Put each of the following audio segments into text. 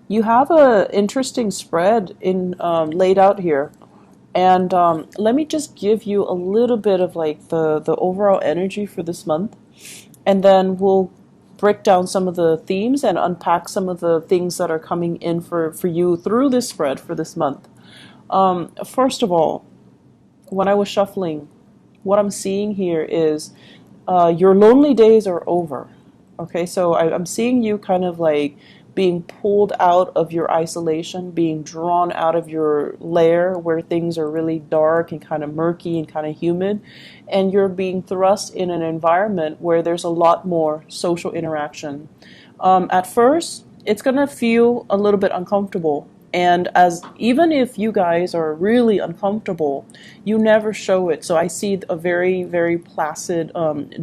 You have a interesting spread in laid out here. And let me just give you a little bit of like the overall energy for this month, and then we'll break down some of the themes and unpack some of the things that are coming in for you through this spread for this month. First of all, when I was shuffling, what I'm seeing here is your lonely days are over. Okay, so I'm seeing you kind of like being pulled out of your isolation, being drawn out of your lair where things are really dark and kind of murky and kind of humid, and you're being thrust in an environment where there's a lot more social interaction. At first, it's gonna feel a little bit uncomfortable. And as even if you guys are really uncomfortable, you never show it. So I see a very, very placid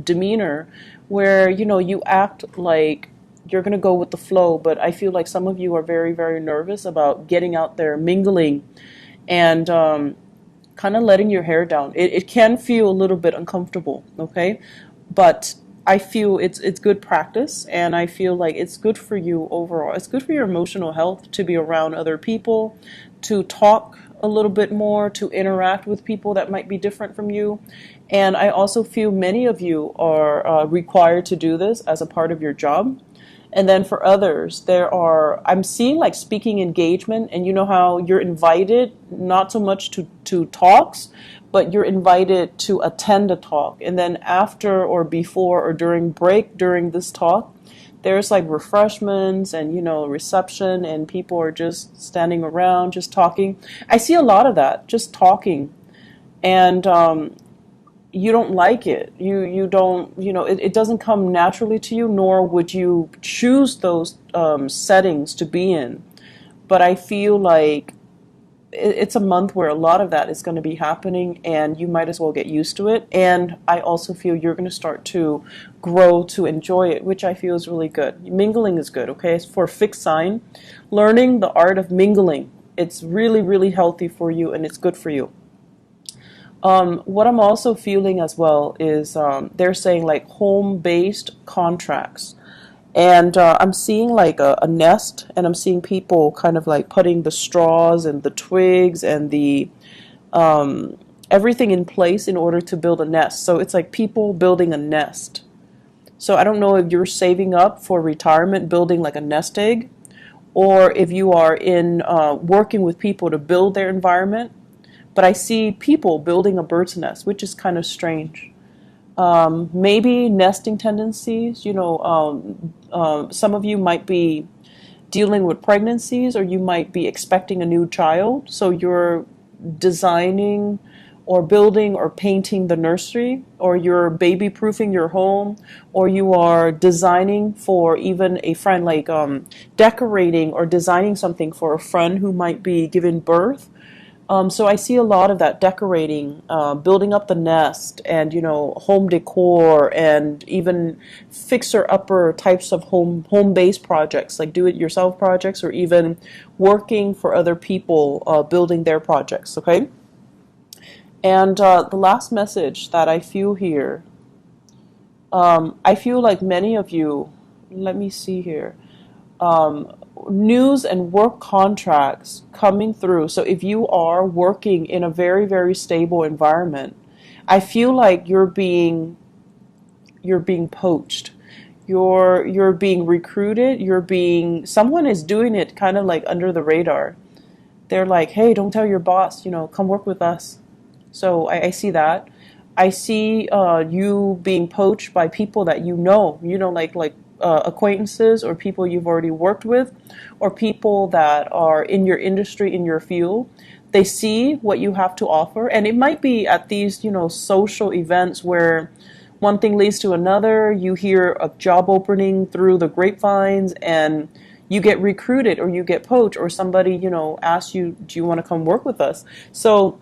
demeanor where, you know, you act like you're going to go with the flow. But I feel like some of you are very, very nervous about getting out there, mingling, and kind of letting your hair down. It can feel a little bit uncomfortable, okay? But I feel it's good practice, and I feel like it's good for you overall. It's good for your emotional health to be around other people, to talk a little bit more, to interact with people that might be different from you. And I also feel many of you are required to do this as a part of your job. And then for others, I'm seeing like speaking engagement, and you know how you're invited not so much to talks, but you're invited to attend a talk. And then after or before or during break during this talk, there's like refreshments and, you know, reception, and people are just standing around, just talking. I see a lot of that, just talking. And you don't like it. You don't, you know, it doesn't come naturally to you, nor would you choose those settings to be in. But I feel like it's a month where a lot of that is going to be happening, and you might as well get used to it. And I also feel you're going to start to grow to enjoy it, which I feel is really good. Mingling is good, okay? It's for a fixed sign. Learning the art of mingling, it's really, really healthy for you, and it's good for you. What I'm also feeling as well is they're saying like home-based contracts. And I'm seeing like a nest, and I'm seeing people kind of like putting the straws and the twigs and the everything in place in order to build a nest. So it's like people building a nest. So I don't know if you're saving up for retirement, building like a nest egg, or if you are in working with people to build their environment. But I see people building a bird's nest, which is kind of strange. Maybe nesting tendencies, you know, some of you might be dealing with pregnancies, or you might be expecting a new child. So you're designing or building or painting the nursery, or you're baby proofing your home, or you are designing for even a friend, like decorating or designing something for a friend who might be giving birth. So I see a lot of that decorating, building up the nest, and, you know, home decor, and even fixer-upper types of home-based projects, like do-it-yourself projects, or even working for other people, building their projects. Okay, and the last message that I feel here, I feel like many of you. Let me see here. News and work contracts coming through. So if you are working in a very, very stable environment, I feel like you're being poached. You're being recruited. Someone is doing it kind of like under the radar. They're like, hey, don't tell your boss, you know, come work with us. So I see that. I see you being poached by people that you know, like acquaintances, or people you've already worked with, or people that are in your industry, in your field. They see what you have to offer, and it might be at these, you know, social events where one thing leads to another. You hear a job opening through the grapevines, and you get recruited, or you get poached, or somebody, you know, asks you, do you want to come work with us? So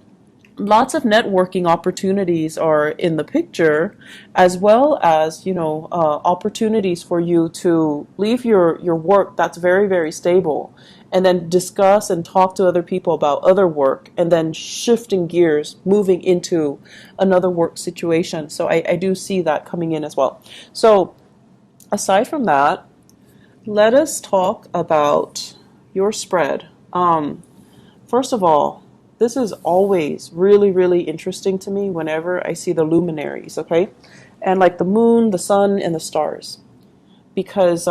lots of networking opportunities are in the picture, as well as, you know, opportunities for you to leave your work that's very, very stable, and then discuss and talk to other people about other work, and then shifting gears, moving into another work situation. So I do see that coming in as well. So aside from that, let us talk about your spread. First of all, this is always really, really interesting to me whenever I see the luminaries, okay? And like the moon, the sun, and the stars. Because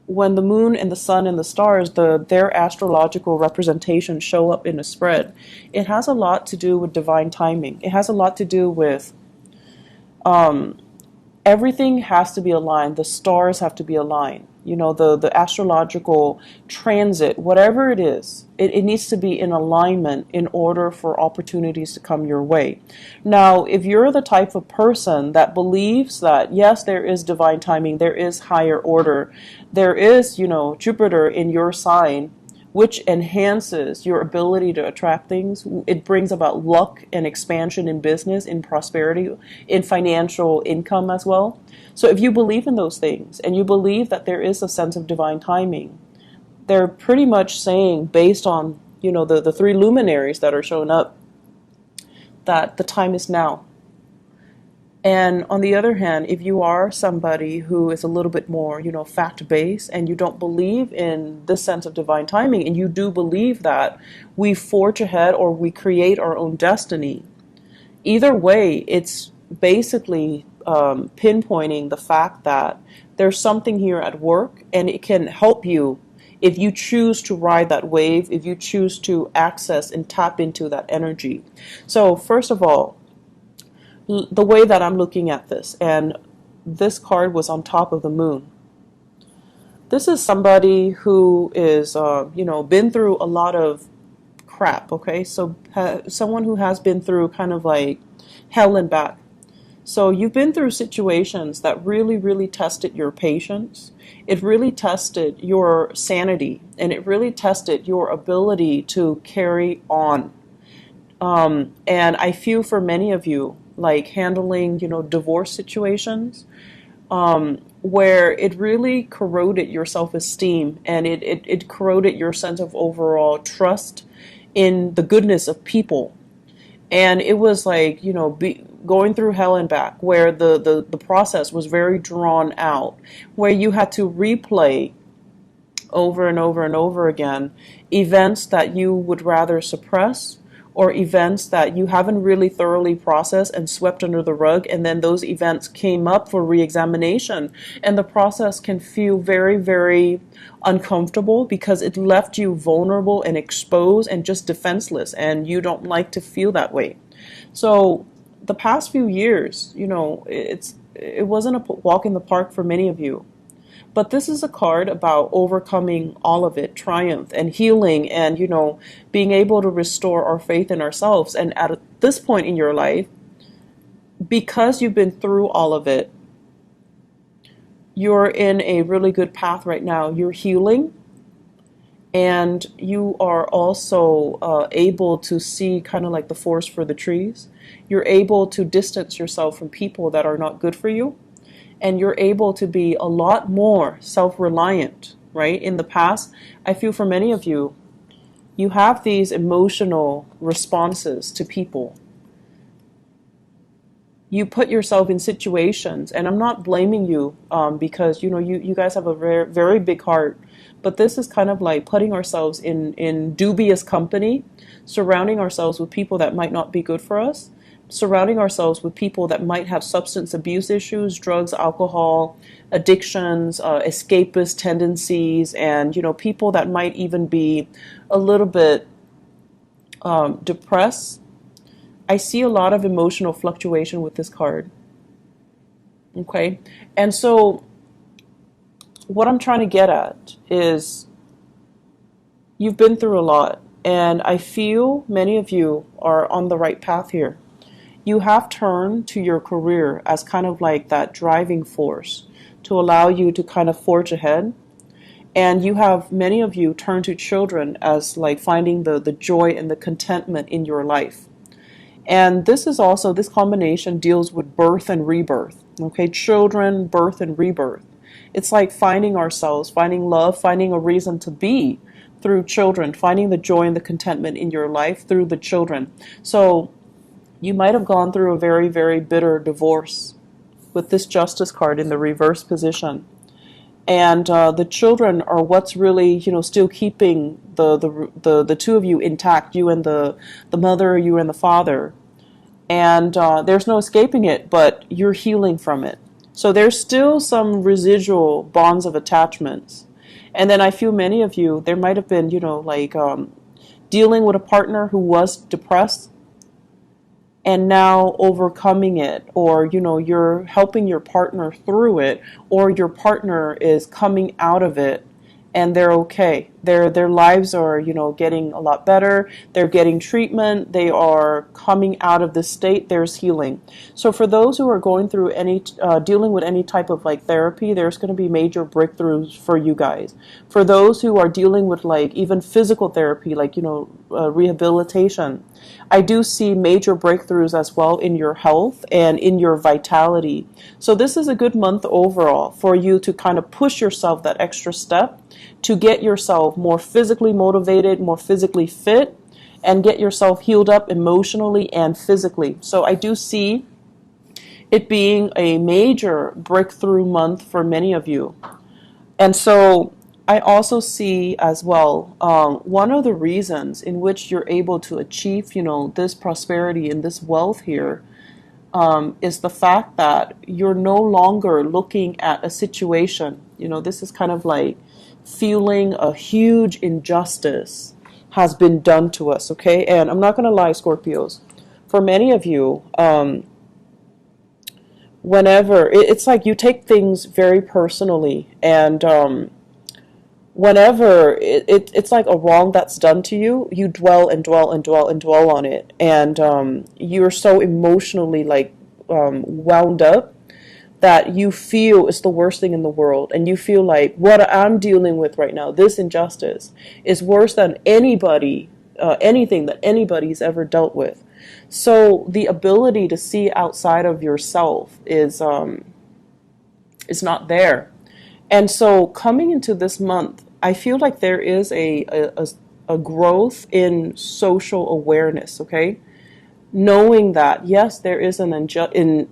when the moon and the sun and the stars, their astrological representations show up in a spread, it has a lot to do with divine timing. It has a lot to do with everything has to be aligned. The stars have to be aligned. You know, the astrological transit, whatever it is, it needs to be in alignment in order for opportunities to come your way. Now, if you're the type of person that believes that, yes, there is divine timing, there is higher order, there is, you know, Jupiter in your sign, which enhances your ability to attract things. It brings about luck and expansion in business, in prosperity, in financial income as well. So if you believe in those things and you believe that there is a sense of divine timing, they're pretty much saying, based on, you know, the three luminaries that are showing up, that the time is now. And on the other hand, if you are somebody who is a little bit more, you know, fact-based and you don't believe in this sense of divine timing, and you do believe that we forge ahead or we create our own destiny, either way, it's basically pinpointing the fact that there's something here at work, and it can help you if you choose to ride that wave, if you choose to access and tap into that energy. So first of all, the way that I'm looking at this, and this card was on top of the moon. This is somebody who is, you know, been through a lot of crap, okay? So someone who has been through kind of like hell and back. So you've been through situations that really, really tested your patience. It really tested your sanity, and it really tested your ability to carry on. And I feel for many of you, like handling, you know, divorce situations, where it really corroded your self-esteem, and it corroded your sense of overall trust in the goodness of people. And it was like, you know, going through hell and back, where the process was very drawn out, where you had to replay over and over and over again events that you would rather suppress, or events that you haven't really thoroughly processed and swept under the rug, and then those events came up for re-examination, and the process can feel very, very uncomfortable because it left you vulnerable and exposed and just defenseless, and you don't like to feel that way. So the past few years, you know, it wasn't a walk in the park for many of you. But this is a card about overcoming all of it, triumph and healing, and, you know, being able to restore our faith in ourselves. And at this point in your life, because you've been through all of it, you're in a really good path right now. You're healing, and you are also able to see kind of like the forest for the trees. You're able to distance yourself from people that are not good for you. And you're able to be a lot more self-reliant, right? In the past, I feel for many of you, you have these emotional responses to people. You put yourself in situations, and I'm not blaming you because, you know, you guys have a very, very big heart, but this is kind of like putting ourselves in dubious company, surrounding ourselves with people that might not be good for us, surrounding ourselves with people that might have substance abuse issues, drugs, alcohol, addictions, escapist tendencies, and, you know, people that might even be a little bit depressed. I see a lot of emotional fluctuation with this card. Okay? And so what I'm trying to get at is you've been through a lot, and I feel many of you are on the right path here. You have turned to your career as kind of like that driving force to allow you to kind of forge ahead. And you have, many of you, turned to children as like finding the joy and the contentment in your life. And this is also, this combination deals with birth and rebirth. Okay, children, birth, and rebirth. It's like finding ourselves, finding love, finding a reason to be through children, finding the joy and the contentment in your life through the children. So you might have gone through a very, very bitter divorce with this Justice card in the reverse position. and the children are what's really, still keeping the two of you intact, you and the mother, you and the father. And there's no escaping it, but you're healing from it. So there's still some residual bonds of attachments. And then I feel many of you, there might have been, dealing with a partner who was depressed and now overcoming it, or you're helping your partner through it, or your partner is coming out of it and they're okay. Their lives are, getting a lot better. They're getting treatment. They are coming out of this state. There's healing. So for those who are going through any dealing with any type of like therapy, there's going to be major breakthroughs for you guys. For those who are dealing with like even physical therapy, like rehabilitation, I do see major breakthroughs as well in your health and in your vitality. So this is a good month overall for you to kind of push yourself that extra step to get yourself more physically motivated, more physically fit, and get yourself healed up emotionally and physically. So I do see it being a major breakthrough month for many of you. And so I also see as well, one of the reasons in which you're able to achieve, this prosperity and this wealth here, is the fact that you're no longer looking at a situation. This is kind of like feeling a huge injustice has been done to us, okay? And I'm not going to lie, Scorpios. For many of you, whenever, it's like you take things very personally, and whenever it's like a wrong that's done to you, you dwell and dwell and dwell and dwell on it, and you're so emotionally like wound up that you feel it's the worst thing in the world, and you feel like what I'm dealing with right now, this injustice, is worse than anything that anybody's ever dealt with. So the ability to see outside of yourself is not there. And so coming into this month, I feel like there is a growth in social awareness, okay? Knowing that, yes, there is an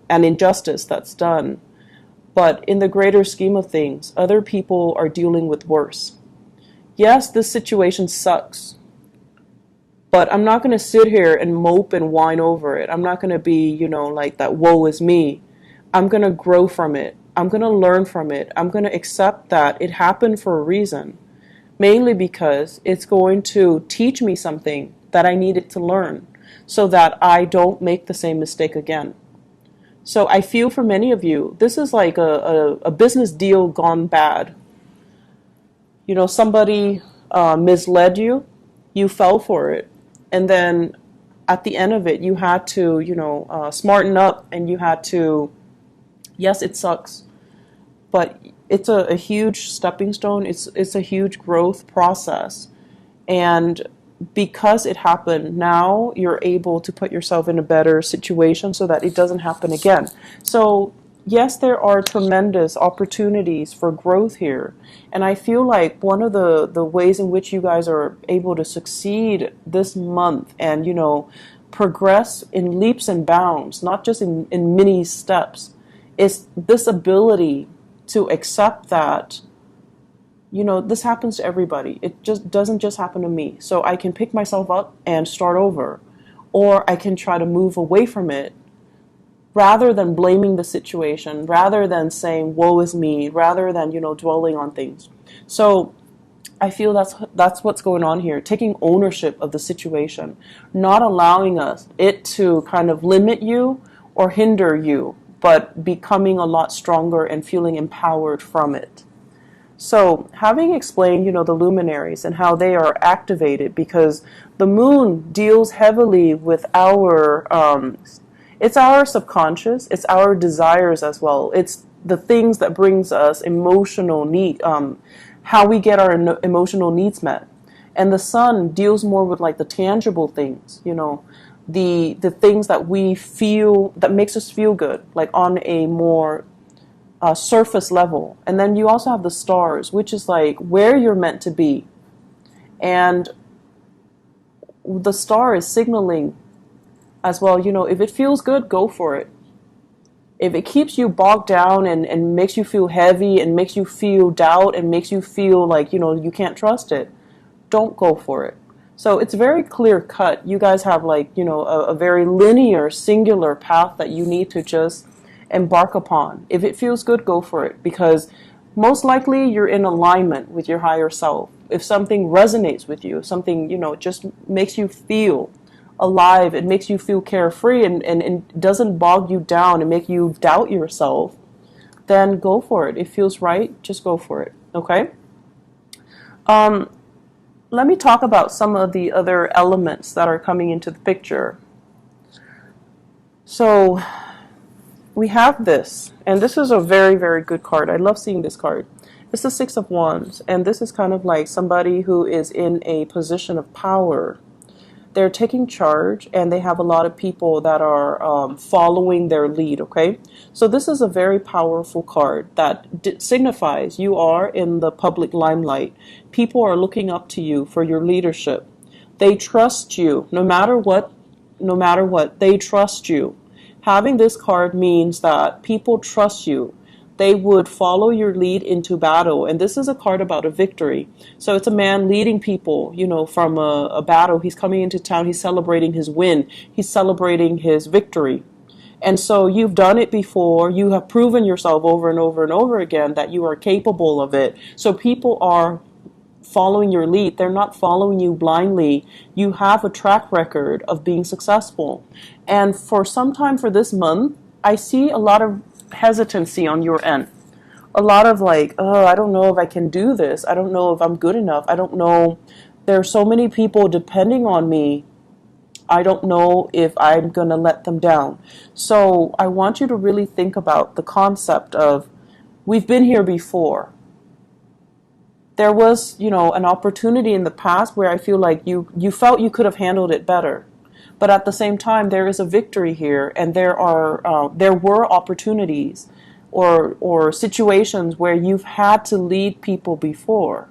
injustice that's done, but in the greater scheme of things, other people are dealing with worse. Yes, this situation sucks, but I'm not going to sit here and mope and whine over it. I'm not going to be, like that woe is me. I'm going to grow from it. I'm going to learn from it. I'm going to accept that it happened for a reason, mainly because it's going to teach me something that I needed to learn so that I don't make the same mistake again. So I feel for many of you, this is like a business deal gone bad. Somebody misled you, you fell for it. And then at the end of it, you had to, smarten up, and you had to, yes, it sucks, but it's a huge stepping stone. It's a huge growth process. And because it happened, now you're able to put yourself in a better situation so that it doesn't happen again. So yes, there are tremendous opportunities for growth here. And I feel like one of the ways in which you guys are able to succeed this month and, progress in leaps and bounds, not just in mini steps, is this ability to accept that this happens to everybody. It just doesn't just happen to me. So I can pick myself up and start over, or I can try to move away from it rather than blaming the situation, rather than saying woe is me, rather than dwelling on things. So I feel that's what's going on here, taking ownership of the situation, not allowing it to kind of limit you or hinder you, but becoming a lot stronger and feeling empowered from it. So having explained, the luminaries and how they are activated, because the moon deals heavily with it's our subconscious, it's our desires as well. It's the things that brings us emotional need, how we get our emotional needs met. And the sun deals more with like the tangible things, the things that we feel, that makes us feel good, like on a more surface level. And then you also have the stars, which is like where you're meant to be. And the star is signaling as well, if it feels good, go for it. If it keeps you bogged down and makes you feel heavy and makes you feel doubt and makes you feel like, you can't trust it, don't go for it. So it's very clear cut. You guys have like, a very linear, singular path that you need to just embark upon. If it feels good, go for it, because most likely you're in alignment with your higher self. If something resonates with you, if something, just makes you feel alive, it makes you feel carefree and doesn't bog you down and make you doubt yourself, then go for it. It feels right, just go for it. Okay? Let me talk about some of the other elements that are coming into the picture. So we have this, and this is a very, very good card. I love seeing this card. It's the Six of Wands, and this is kind of like somebody who is in a position of power. They're taking charge, and they have a lot of people that are following their lead, okay? So this is a very powerful card that signifies you are in the public limelight. People are looking up to you for your leadership. They trust you, no matter what, they trust you. Having this card means that people trust you. They would follow your lead into battle. And this is a card about a victory. So it's a man leading people, from a battle. He's coming into town. He's celebrating his win. He's celebrating his victory. And so you've done it before. You have proven yourself over and over and over again that you are capable of it. So people are following your lead. They're not following you blindly. You have a track record of being successful. And for some time for this month, I see a lot of hesitancy on your end. A lot of like, oh, I don't know if I can do this. I don't know if I'm good enough. I don't know. There are so many people depending on me. I don't know if I'm going to let them down. So I want you to really think about the concept of, we've been here before. There was, an opportunity in the past where I feel like you felt you could have handled it better. But at the same time, there is a victory here, and there were opportunities or situations where you've had to lead people before.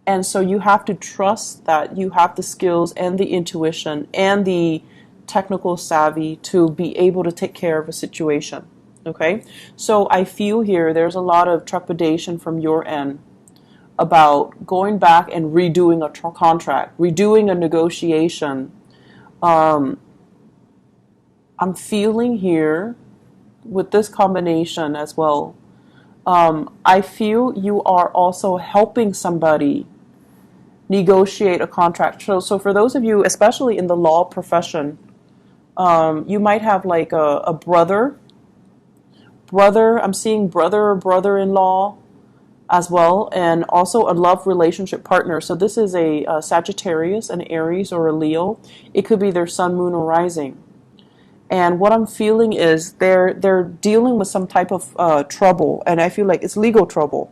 And so you have to trust that you have the skills and the intuition and the technical savvy to be able to take care of a situation. Okay? So I feel here there's a lot of trepidation from your end about going back and redoing a contract, redoing a negotiation. I'm feeling here with this combination as well. I feel you are also helping somebody negotiate a contract. So for those of you, especially in the law profession, you might have like a brother. I'm seeing brother or brother-in-law as well, and also a love relationship partner. So this is a Sagittarius, an Aries, or a Leo. It could be their sun, moon, or rising. And what I'm feeling is they're dealing with some type of trouble, and I feel like it's legal trouble.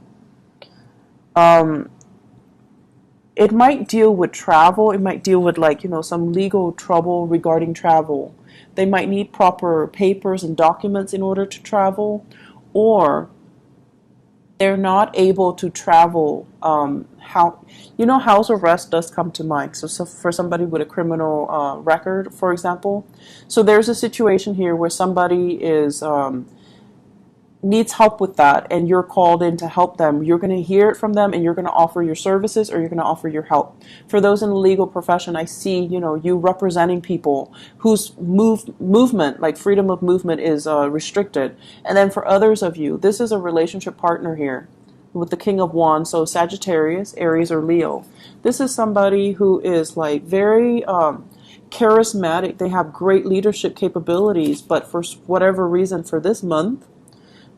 It might deal with travel. It might deal with some legal trouble regarding travel. They might need proper papers and documents in order to travel, or they're not able to travel. House arrest does come to mind. So for somebody with a criminal record, for example. So there's a situation here where somebody is needs help with that, and you're called in to help them. You're going to hear it from them, and you're going to offer your services, or you're going to offer your help. For those in the legal profession, I see, you representing people whose movement, like freedom of movement, is restricted. And then for others of you, this is a relationship partner here with the King of Wands, so Sagittarius, Aries, or Leo. This is somebody who is like very charismatic. They have great leadership capabilities, but for whatever reason for this month,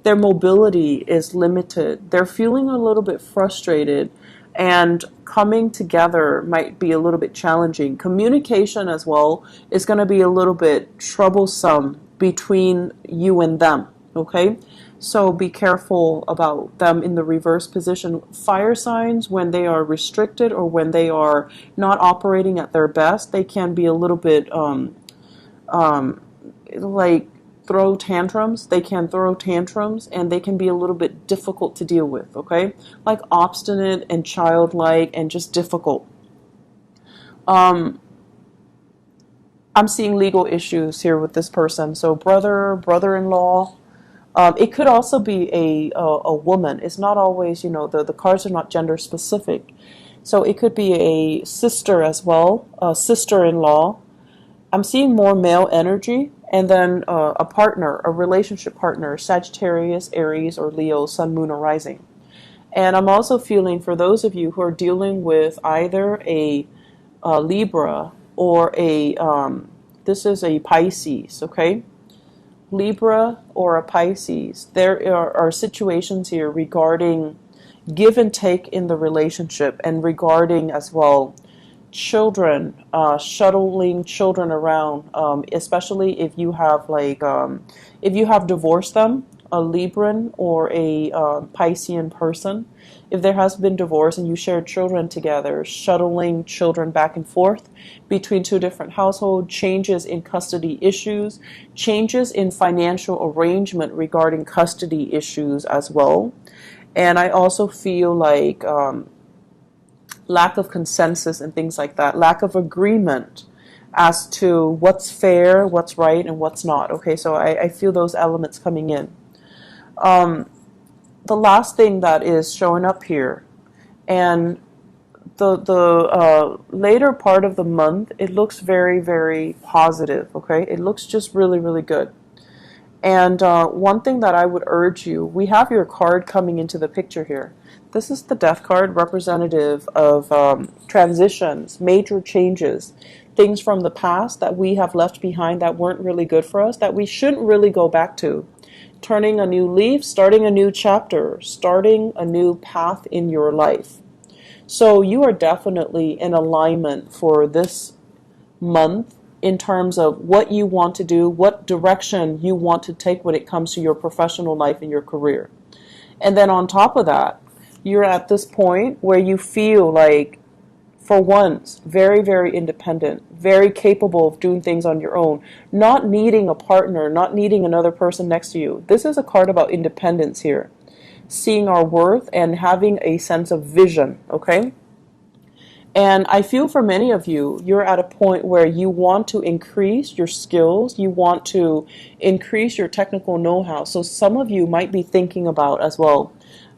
their mobility is limited. They're feeling a little bit frustrated, and coming together might be a little bit challenging. Communication as well is going to be a little bit troublesome between you and them, okay? So be careful about them in the reverse position. Fire signs, when they are restricted or when they are not operating at their best, they can be a little bit like throw tantrums. They can throw tantrums, and they can be a little bit difficult to deal with, okay? Like obstinate and childlike and just difficult. I I'm seeing legal issues here with this person. So brother, brother-in-law. It could also be a woman. It's not always, the cards are not gender specific. So it could be a sister as well, a sister-in-law. I'm seeing more male energy. And then a partner, a relationship partner, Sagittarius, Aries, or Leo, Sun, Moon, or Rising. And I'm also feeling for those of you who are dealing with either a Libra or this is a Pisces, okay? Libra or a Pisces. There are situations here regarding give and take in the relationship and regarding as well children, shuttling children around, especially if you have if you have divorced them, a Libran or a Piscean person. If there has been divorce and you share children together, shuttling children back and forth between two different households, changes in custody issues, changes in financial arrangement regarding custody issues as well. And I also feel like lack of consensus and things like that, lack of agreement as to what's fair, what's right, and what's not. Okay, so I feel those elements coming in. The last thing that is showing up here, and the later part of the month, it looks very, very positive, okay? It looks just really, really good. And one thing that I would urge you, we have your card coming into the picture here. This is the Death card, representative of transitions, major changes, things from the past that we have left behind that weren't really good for us, that we shouldn't really go back to. Turning a new leaf, starting a new chapter, starting a new path in your life. So you are definitely in alignment for this month in terms of what you want to do, what direction you want to take when it comes to your professional life and your career. And then on top of that, you're at this point where you feel like, for once, very, very independent, very capable of doing things on your own, not needing a partner, not needing another person next to you. This is a card about independence here. Seeing our worth and having a sense of vision, okay? And I feel for many of you, you're at a point where you want to increase your skills, you want to increase your technical know-how. So some of you might be thinking about as well,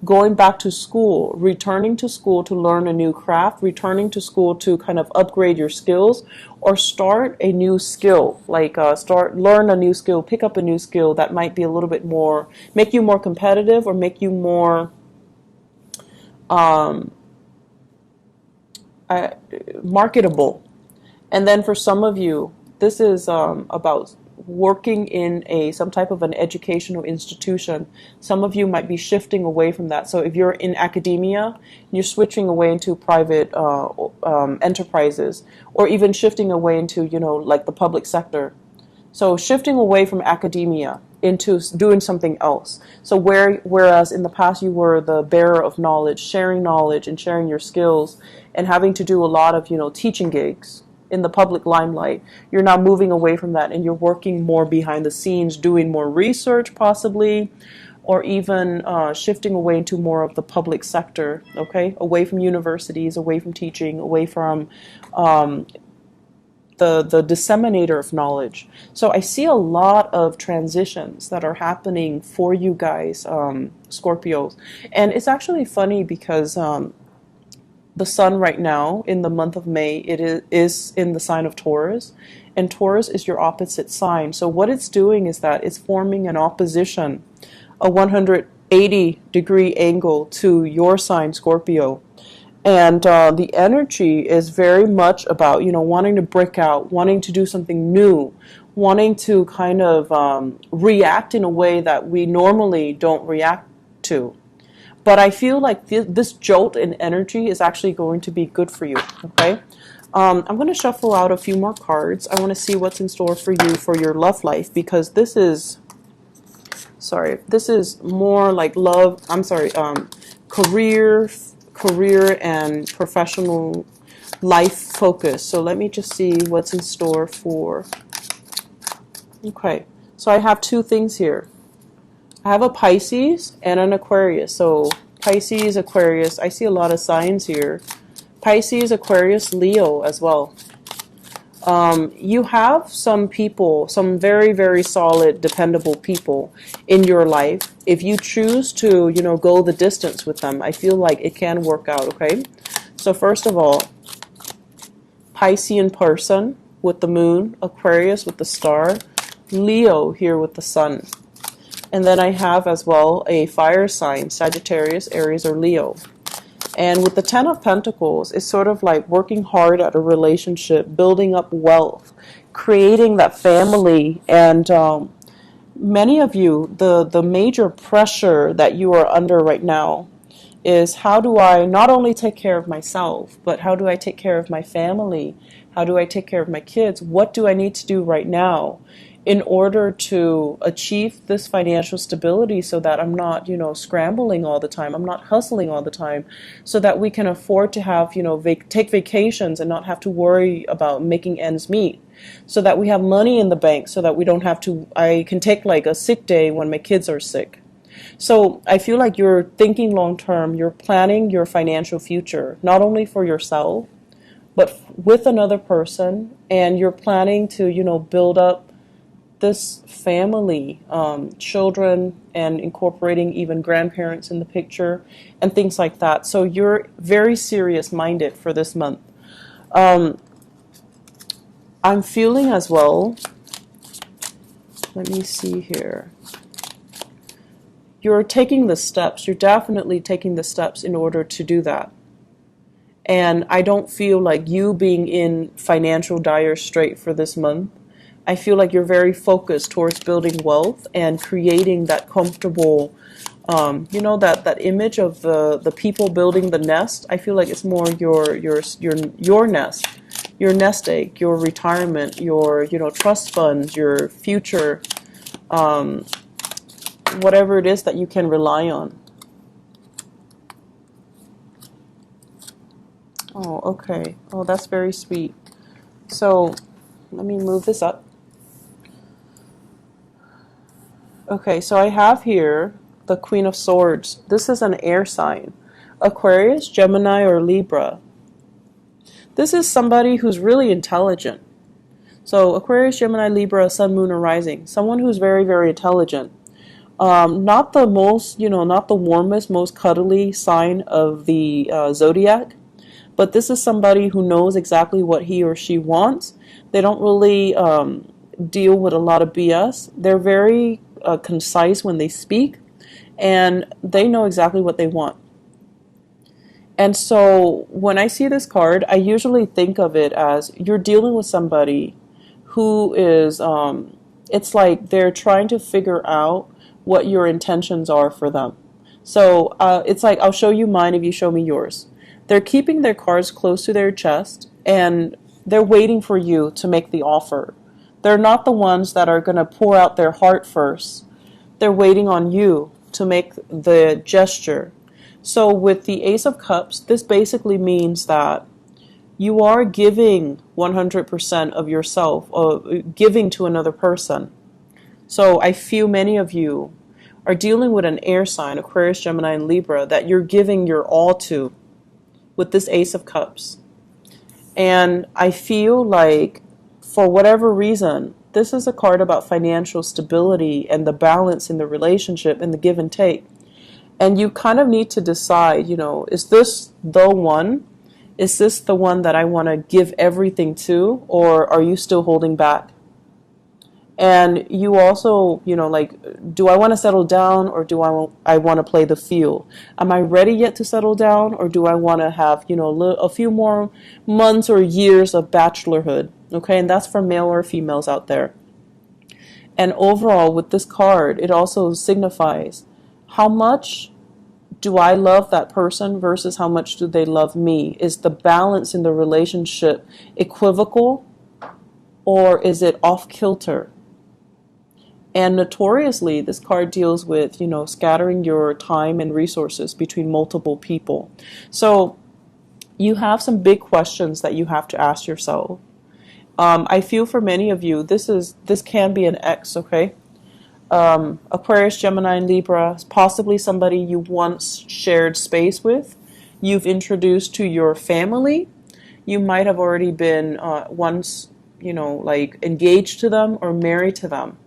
going back to school, returning to school to learn a new craft, returning to school to kind of upgrade your skills, or start a new skill, like learn a new skill, pick up a new skill that might be a little bit more, make you more competitive or make you more marketable. And then for some of you, this is about working in some type of an educational institution. Some of you might be shifting away from that. So if you're in academia, you're switching away into private enterprises, or even shifting away into, like the public sector. So shifting away from academia into doing something else. So whereas in the past you were the bearer of knowledge and sharing your skills and having to do a lot of, teaching gigs in the public limelight, you're now moving away from that and you're working more behind the scenes, doing more research possibly, or even shifting away into more of the public sector, okay? Away from universities, away from teaching, away from the disseminator of knowledge. So I see a lot of transitions that are happening for you guys, Scorpios. And it's actually funny because the sun right now in the month of May, it is in the sign of Taurus, and Taurus is your opposite sign. So what it's doing is that it's forming an opposition, a 180-degree angle to your sign, Scorpio. And the energy is very much about, wanting to break out, wanting to do something new, wanting to kind of react in a way that we normally don't react to. But I feel like this jolt in energy is actually going to be good for you, okay? I'm going to shuffle out a few more cards. I want to see what's in store for you for your love life, because this is more like love, career and professional life focus. So let me just see what's in store for, okay. So I have two things here. I have a Pisces and an Aquarius. So Pisces, Aquarius, I see a lot of signs here. Pisces, Aquarius, Leo as well. You have some people, some very, very solid, dependable people in your life. If you choose to, go the distance with them, I feel like it can work out, okay? So first of all, Piscean person with the moon, Aquarius with the star, Leo here with the sun. And then I have as well a fire sign, Sagittarius, Aries, or Leo. And with the Ten of Pentacles, it's sort of like working hard at a relationship, building up wealth, creating that family. And many of you, the major pressure that you are under right now is, how do I not only take care of myself, but how do I take care of my family? How do I take care of my kids? What do I need to do right now in order to achieve this financial stability, so that I'm not, scrambling all the time. I'm not hustling all the time, so that we can afford to have, take vacations and not have to worry about making ends meet, so that we have money in the bank, so that we don't have to, I can take like a sick day when my kids are sick. So I feel like you're thinking long term, you're planning your financial future, not only for yourself, but with another person, and you're planning to, build up this family, children, and incorporating even grandparents in the picture and things like that. So you're very serious minded for this month. I'm feeling as well, let me see here. You're taking the steps. You're definitely taking the steps in order to do that. And I don't feel like you being in financial dire strait for this month. I feel like you're very focused towards building wealth and creating that comfortable, that image of the people building the nest. I feel like it's more your nest, your nest egg, your retirement, your trust funds, your future, whatever it is that you can rely on. Oh, okay. Oh, that's very sweet. So let me move this up. Okay, so I have here the Queen of Swords. This is an air sign. Aquarius, Gemini, or Libra. This is somebody who's really intelligent. So Aquarius, Gemini, Libra, Sun, Moon, or Rising. Someone who's very, very intelligent. Not the most, not the warmest, most cuddly sign of the zodiac, but this is somebody who knows exactly what he or she wants. They don't really deal with a lot of BS. They're very concise when they speak, and they know exactly what they want. And so when I see this card, I usually think of it as you're dealing with somebody who is, it's like they're trying to figure out what your intentions are for them. So it's like, I'll show you mine if you show me yours. They're keeping their cards close to their chest, and they're waiting for you to make the offer. They're not the ones that are going to pour out their heart first. They're waiting on you to make the gesture. So with the Ace of Cups, this basically means that you are giving 100% of yourself, giving to another person. So I feel many of you are dealing with an air sign, Aquarius, Gemini, and Libra, that you're giving your all to with this Ace of Cups. And I feel like, for whatever reason, this is a card about financial stability and the balance in the relationship and the give and take. And you kind of need to decide, is this the one? Is this the one that I want to give everything to? Or are you still holding back? And you also, do I want to settle down, or do I want to play the field? Am I ready yet to settle down, or do I want to have, a few more months or years of bachelorhood? Okay, and that's for male or females out there. And overall, with this card, it also signifies how much do I love that person versus how much do they love me? Is the balance in the relationship equivocal, or is it off kilter? And notoriously, this card deals with, scattering your time and resources between multiple people. So you have some big questions that you have to ask yourself. I feel for many of you, this can be an ex, okay? Aquarius, Gemini, and Libra, possibly somebody you once shared space with, you've introduced to your family. You might have already been once like engaged to them or married to them.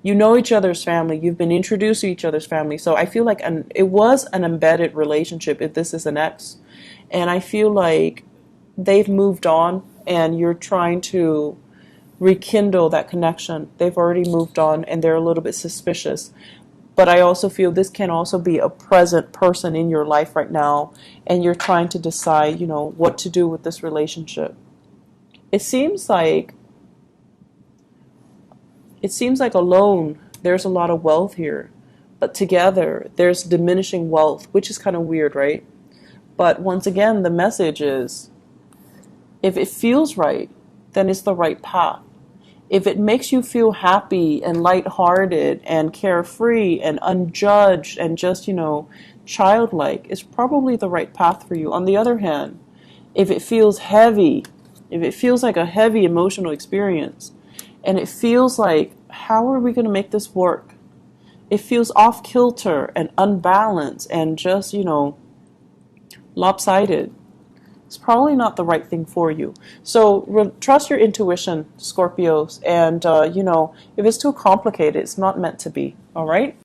You know each other's family. You've been introduced to each other's family. So I feel like it was an embedded relationship if this is an ex. And I feel like they've moved on and you're trying to rekindle that connection. They've already moved on and they're a little bit suspicious. But I also feel this can also be a present person in your life right now, and you're trying to decide, what to do with this relationship. It seems like alone there's a lot of wealth here, but together there's diminishing wealth, which is kind of weird, right? But once again, the message is if it feels right, then it's the right path. If it makes you feel happy and lighthearted and carefree and unjudged and just, childlike, it's probably the right path for you. On the other hand, if it feels heavy, if it feels like a heavy emotional experience, and it feels like, how are we going to make this work? It feels off kilter and unbalanced and just, lopsided. It's probably not the right thing for you. So trust your intuition, Scorpios. And, if it's too complicated, it's not meant to be. All right?